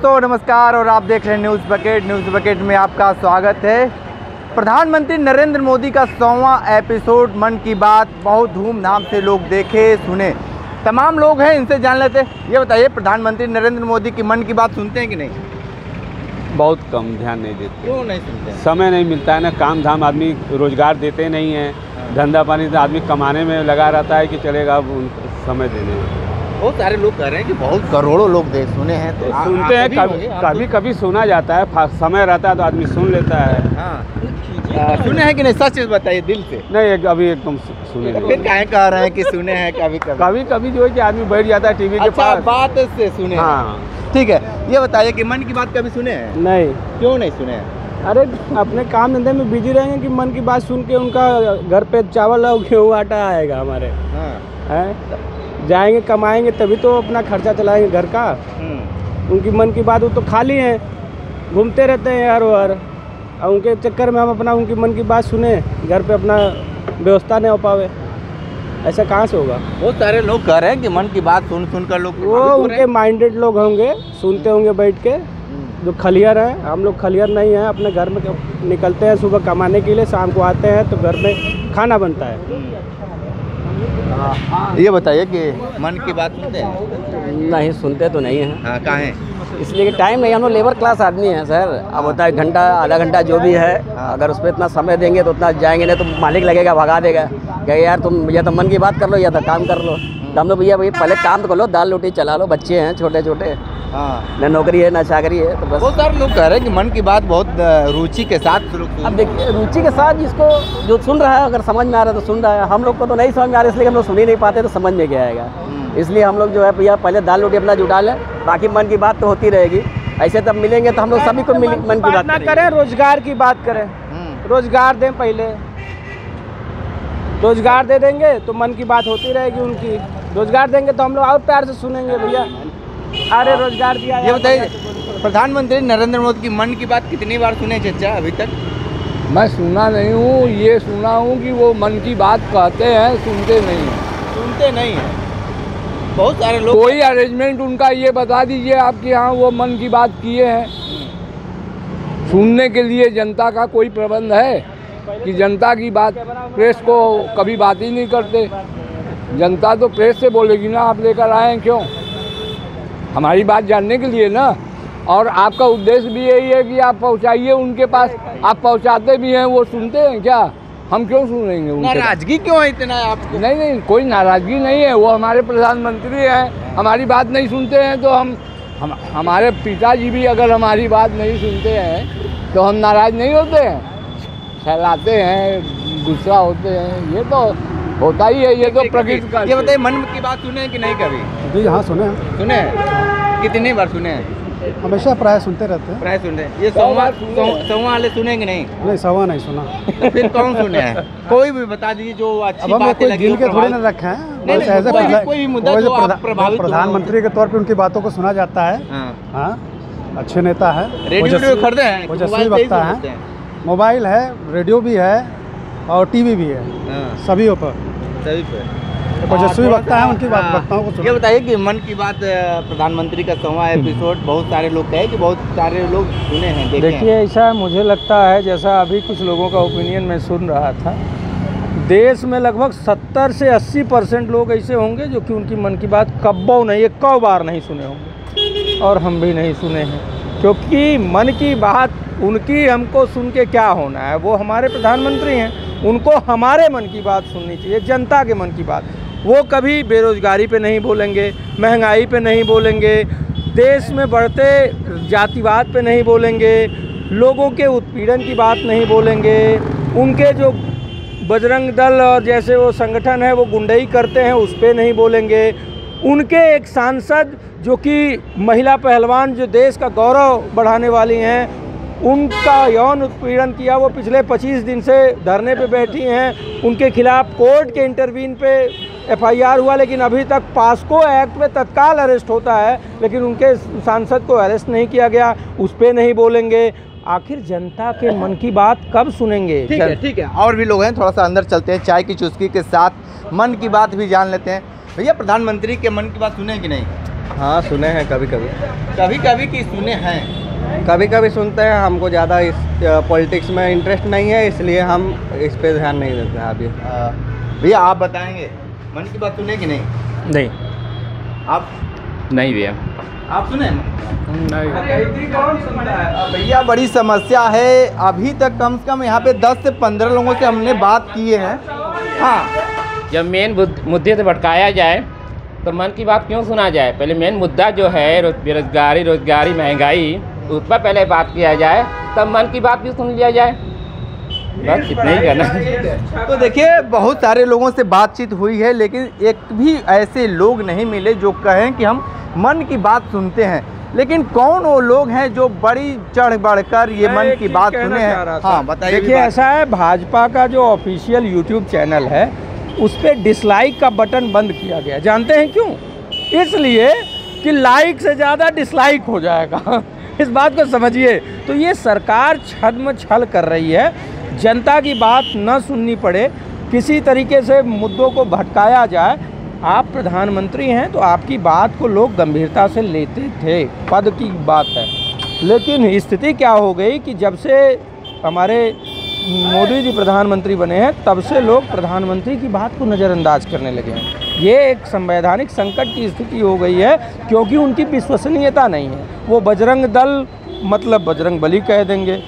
दोस्तों नमस्कार और आप देख रहे हैं न्यूज़ बकेट में आपका स्वागत है। प्रधानमंत्री नरेंद्र मोदी का 100वां एपिसोड मन की बात बहुत धूमधाम से लोग देखे सुने। तमाम लोग हैं, इनसे जान लेते हैं। ये बताइए, प्रधानमंत्री नरेंद्र मोदी की मन की बात सुनते हैं कि नहीं? बहुत कम, ध्यान नहीं देते। क्यों नहीं सुनते हैं? समय नहीं मिलता है ना, काम धाम, आदमी रोजगार देते नहीं है, धंधा पानी से आदमी कमाने में लगा रहता है कि चलेगा, अब समय देने में। बहुत सारे लोग कह रहे हैं कि बहुत करोड़ों लोग देख सुने हैं, तो सुनते हैं, कभी कभी सुना जाता है, समय रहता है तो आदमी सुन लेता है। हाँ, सुने हैं कि नहीं? सच बताइए दिल से। नहीं, अभी एकदम सुने नहीं। फिर काहे कह रहे हैं कि सुने हैं? कभी कभी जो है कि आदमी बैठ जाता है टीवी के पास, बात से सुने। हाँ ठीक है, ये बताइए कि मन की बात कभी सुने हैं? नहीं। क्यों नहीं सुने हैं? अरे अपने काम धंधे में बिजी रहेंगे कि मन की बात सुन के उनका घर पे चावल और गेहूँ आटा आएगा हमारे। हाँ। हैं, जाएंगे कमाएंगे तभी तो अपना खर्चा चलाएंगे घर का। उनकी मन की बात, वो तो खाली हैं, घूमते रहते हैं हर बार, और उनके चक्कर में हम अपना उनकी मन की बात सुने, घर पे अपना व्यवस्था नहीं हो पावे, ऐसा कहाँ से होगा? बहुत सारे लोग कह रहे हैं कि मन की बात सुन कर लोग वो उनके माइंडेड लोग होंगे, सुनते होंगे बैठ के, जो खलियर हैं। हम लोग खलियर नहीं हैं, अपने घर में निकलते हैं सुबह कमाने के लिए, शाम को आते हैं तो घर में खाना बनता है। ये बताइए कि मन की बात सुनते हैं? नहीं, सुनते तो नहीं हैं। हाँ, कहाँ हैं? इसलिए कि टाइम नहीं, हम लोग लेबर क्लास आदमी हैं सर। अब होता है घंटा आधा घंटा जो भी है, अगर उस पर इतना समय देंगे तो उतना जाएंगे, नहीं तो मालिक लगेगा भगा देगा, कहेगा यार तुम या तो मन की बात कर लो या तो काम कर लो। तो हम लोग भैया पहले काम तो कर लो, दाल रोटी चला लो, बच्चे हैं छोटे छोटे, हाँ, न नौकरी है न चाकरी है, तो बस। बहुत सारे लोग कह रहे हैं कि मन की बात बहुत रुचि के साथ। अब देखिए, रुचि के साथ जिसको जो सुन रहा है, अगर समझ में आ रहा है तो सुन रहा है। हम लोग को तो नहीं समझ में आ रहा है, इसलिए हम लोग सुन ही नहीं पाते, तो समझ में क्या आएगा। इसलिए हम लोग जो है भैया पहले दाल रोटी अपना जुटा लें, बाकी मन की बात तो होती रहेगी। ऐसे तब मिलेंगे तो हम लोग सभी को मन की बात ना करें, रोजगार की बात करें, रोजगार दें, पहले रोजगार दे देंगे तो मन की बात होती रहेगी उनकी। रोजगार देंगे तो हम लोग और प्यार से सुनेंगे भैया, अरे रोजगार दिया। ये बताइए, प्रधानमंत्री नरेंद्र मोदी की मन की बात कितनी बार सुने चाचा अभी तक? मैं सुना नहीं हूँ, ये सुना हूँ कि वो मन की बात कहते हैं, सुनते नहीं हैं। सुनते नहीं हैं। बहुत सारे लोग, कोई अरेंजमेंट उनका ये बता दीजिए आप कि हाँ वो मन की बात किए हैं। सुनने के लिए जनता का कोई प्रबंध है कि जनता की बात प्रेस को कभी बात ही नहीं करते? जनता तो प्रेस से बोलेगी ना, आप लेकर आए हैं क्यों? हमारी बात जानने के लिए ना। और आपका उद्देश्य भी यही है कि आप पहुंचाइए उनके पास, आप पहुंचाते भी हैं, वो सुनते हैं क्या? हम क्यों सुनेंगे उनके? नाराजगी क्यों है इतना आपको? नहीं, कोई नाराजगी नहीं है, वो हमारे प्रधानमंत्री हैं, हमारी बात नहीं सुनते हैं तो हम हमारे पिताजी भी अगर हमारी बात नहीं सुनते हैं तो हम नाराज नहीं होते हैं, सहलाते हैं, गुस्सा होते हैं, ये तो होता ही है, ये तो प्रकृति का। ये बताइए, मन की बात सुने कि नहीं कभी? जी हाँ, सुने हैं। सुने हैं? कितनी बार सुने हैं? हमेशा प्राय सुनते रहते हैं। प्राय सुनते हैं। ये 100वां वाले सुने कि नहीं? नहीं, 100वां नहीं सुना। तो फिर कौन सुने हैं? कोई भी बता दीजिए जो अच्छी बातें लगी। गिन के थोड़ी ना रखे हैं, कोई भी मुद्दा जो आप प्रभावित हो। प्रधानमंत्री के तौर पे उनकी बातों को सुना जाता है। हाँ, अच्छे नेता है, रेडियो खरीदे हैं, ओजस्वी वक्ता है, मोबाइल है, रेडियो भी है और टीवी भी है, सभी पे ओजस्वी वक्ता है, उनकी वक्ताओं को सुना। ये बताइए कि मन की बात प्रधानमंत्री का 100वां एपिसोड, बहुत सारे लोग कहे कि बहुत सारे लोग सुने हैं, देखे हैं। देखिए, ऐसा मुझे लगता है, जैसा अभी कुछ लोगों का ओपिनियन मैं सुन रहा था, देश में लगभग 70 से 80% लोग ऐसे होंगे जो कि उनकी मन की बात कब्बो नहीं, 1 बार नहीं सुने होंगे, और हम भी नहीं सुने हैं। क्योंकि मन की बात उनकी हमको सुन के क्या होना है? वो हमारे प्रधानमंत्री हैं, उनको हमारे मन की बात सुननी चाहिए, जनता के मन की बात। वो कभी बेरोजगारी पे नहीं बोलेंगे, महंगाई पे नहीं बोलेंगे, देश में बढ़ते जातिवाद पे नहीं बोलेंगे, लोगों के उत्पीड़न की बात नहीं बोलेंगे, उनके जो बजरंग दल और जैसे वो संगठन है वो गुंडई करते हैं उस पर नहीं बोलेंगे, उनके एक सांसद जो कि महिला पहलवान जो देश का गौरव बढ़ाने वाली हैं, उनका यौन उत्पीड़न किया, वो पिछले 25 दिन से धरने पे बैठी हैं, उनके खिलाफ कोर्ट के इंटरवीन पे FIR हुआ, लेकिन अभी तक पास्को एक्ट में तत्काल अरेस्ट होता है, लेकिन उनके सांसद को अरेस्ट नहीं किया गया, उस पर नहीं बोलेंगे। आखिर जनता के मन की बात कब सुनेंगे? ठीक है, और भी लोग हैं, थोड़ा सा अंदर चलते हैं, चाय की चुस्की के साथ मन की बात भी जान लेते हैं। भैया, प्रधानमंत्री के मन की बात सुने कि नहीं? हाँ सुने हैं कभी कभी। कभी कभी की सुने हैं? कभी कभी सुनते हैं, हमको ज़्यादा इस पॉलिटिक्स में इंटरेस्ट नहीं है, इसलिए हम इस पे ध्यान नहीं देते हैं अभी। भैया आप बताएंगे मन की बात सुने कि नहीं? नहीं। आप? नहीं भैया। आप सुने? नहीं। कौन सुनता है? भैया बड़ी समस्या है, अभी तक कम से कम यहाँ पे 10 से 15 लोगों से हमने बात किए हैं। हाँ, जब मेन मुद्दे से भटकाया जाए तो मन की बात क्यों सुना जाए? पहले मेन मुद्दा जो है बेरोजगारी महंगाई, उस पर पहले बात किया जाए, तब मन की बात भी सुन लिया जाए। बस इतना ही कहना। तो देखिए बहुत सारे लोगों से बातचीत हुई है, लेकिन एक भी ऐसे लोग नहीं मिले जो कहें कि हम मन की बात सुनते हैं। लेकिन कौन वो लोग हैं जो बड़ी चढ़ बढ़कर ये मन की बात सुने हैं? हाँ बताइए। देखिए ऐसा है, भाजपा का जो ऑफिशियल यूट्यूब चैनल है उस पर डिसलाइक का बटन बंद किया गया। जानते हैं क्यों? इसलिए कि लाइक से ज़्यादा डिसलाइक हो जाएगा। इस बात को समझिए। तो ये सरकार छद्म छल कर रही है, जनता की बात न सुननी पड़े, किसी तरीके से मुद्दों को भटकाया जाए। आप प्रधानमंत्री हैं तो आपकी बात को लोग गंभीरता से लेते थे, पद की बात है। लेकिन स्थिति क्या हो गई कि जब से हमारे मोदी जी प्रधानमंत्री बने हैं तब से लोग प्रधानमंत्री की बात को नज़रअंदाज करने लगे हैं। ये एक संवैधानिक संकट की स्थिति हो गई है, क्योंकि उनकी विश्वसनीयता नहीं है। वो बजरंग दल मतलब बजरंग बली कह देंगे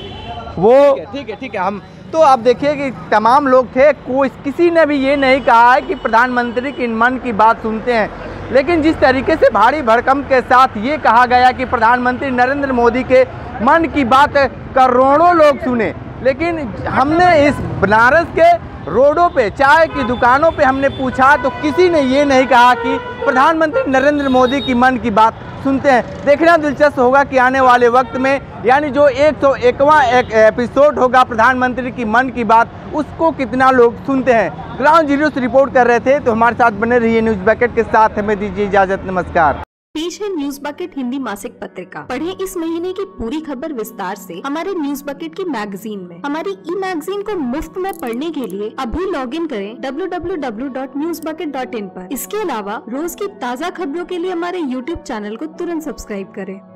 वो। ठीक है। हम तो अब देखिए कि तमाम लोग थे, कोई किसी ने भी ये नहीं कहा है कि प्रधानमंत्री की मन की बात सुनते हैं। लेकिन जिस तरीके से भारी भरकम के साथ ये कहा गया कि प्रधानमंत्री नरेंद्र मोदी के मन की बात करोड़ों लोग सुने, लेकिन हमने इस बनारस के रोडों पे, चाय की दुकानों पे हमने पूछा तो किसी ने ये नहीं कहा कि प्रधानमंत्री नरेंद्र मोदी की मन की बात सुनते हैं। देखना दिलचस्प होगा कि आने वाले वक्त में यानी जो 101वां एपिसोड होगा प्रधानमंत्री की मन की बात, उसको कितना लोग सुनते हैं। ग्राउंड जीरो से रिपोर्ट कर रहे थे, तो हमारे साथ बने रहिए न्यूज़ बकेट के साथ। हमें दीजिए इजाजत, नमस्कार। पेश है न्यूज बकेट हिंदी मासिक पत्रिका। पढ़ें इस महीने की पूरी खबर विस्तार से हमारे न्यूज बकेट की मैगजीन में। हमारी ई मैगजीन को मुफ्त में पढ़ने के लिए अभी लॉगिन करें www.newsbucket.in पर। इसके अलावा रोज की ताज़ा खबरों के लिए हमारे YouTube चैनल को तुरंत सब्सक्राइब करें।